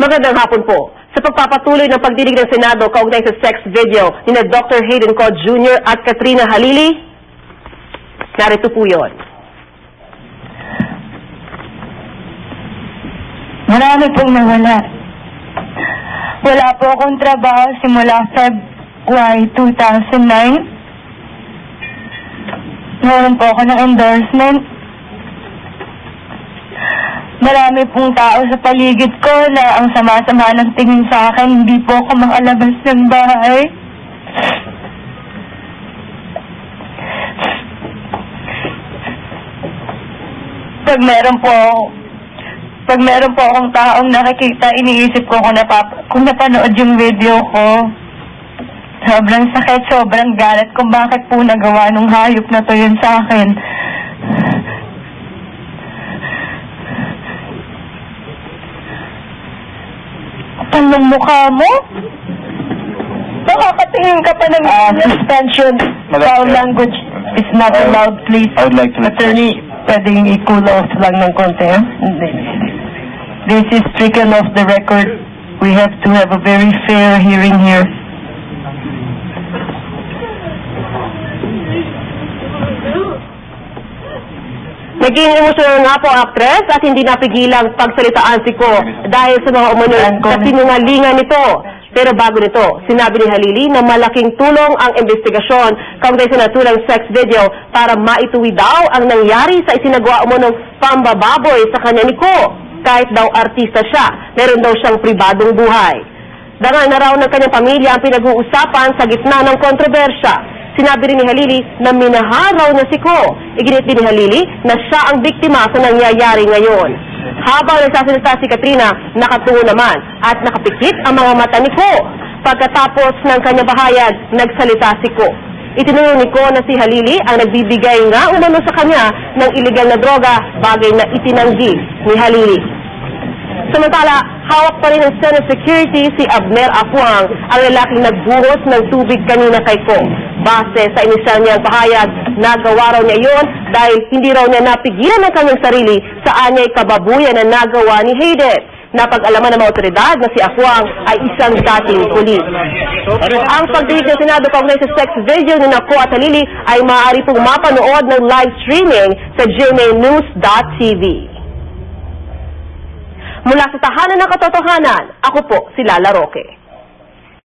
Magandang hapon po. Sa pagpapatuloy ng pagdinig ng Senado kaugnay sa sex video ni Dr. Hayden Cod Jr. at Katrina Halili, narito po yun. Marami pong nawala. Wala po akong trabaho simula February 2009. Meron po ako ng endorsement. Marami pong tao sa paligid ko na ang sama-sama ng tingin sa akin, hindi po ako makalabas ng bahay. Pag meron po akong taong nakikita, iniisip ko kung napanood yung video ko. Sobrang sakit, sobrang galit kung bakit po nagawa nung hayop na to yun sa akin. Anong mukha mo? Nakakatingin ka pa ng suspension. Foul language is not allowed, please. I would like to Attorney, pwedeng i-cool off lang ng konti, ha? This is stricken off the record. We have to have a very fair hearing here. Naging emosyonal nga po, actress, at hindi napigilang pagsalitaan si Ko dahil sa mga umunoy na sinungalingan nito. Pero bago nito, sinabi ni Halili na malaking tulong ang investigasyon kaugnay sa naturang sex video para maituwi daw ang nangyari sa isinagawa umunong pambababoy sa kanya ni Ko. Kahit daw artista siya, meron daw siyang pribadong buhay. Dangal na raw ng kanyang pamilya ang pinag-uusapan sa gitna ng kontrobersya. Sinabi rin ni Halili na minahal raw niya si Ko. Iginit din ni Halili na siya ang biktima sa nangyayari ngayon. Habang nagsasalita si Katrina, nakatungo naman at nakapikit ang mga mata ni Ko. Pagkatapos ng kanyang bahayag, nagsalita si Ko. Itinuro ni Ko na si Halili ang nagbibigay nga umano sa kanya ng iligal na droga, bagay na itinanggi ni Halili. Samantala, hawak pa rin ng Senate Security si Abner Apuang, ang lalaking nagbuhos ng tubig kanina kay Ko. Base sa inisyal niyang pahayag, nagawa raw niya iyon dahil hindi raw niya napigilan ng kanyang sarili sa anyay kababuyan na nagawa ni Hayden. Napag-alaman ng mga otoridad na si Apuang ay isang dating pulis. Ang pagdinig ng Senado kaugnay sa sex video ni Ko at Halili ay maaari pong mapanood ng live streaming sa gmanews.tv. Mula sa Tahanan ng Katotohanan, ako po si Lala Roque.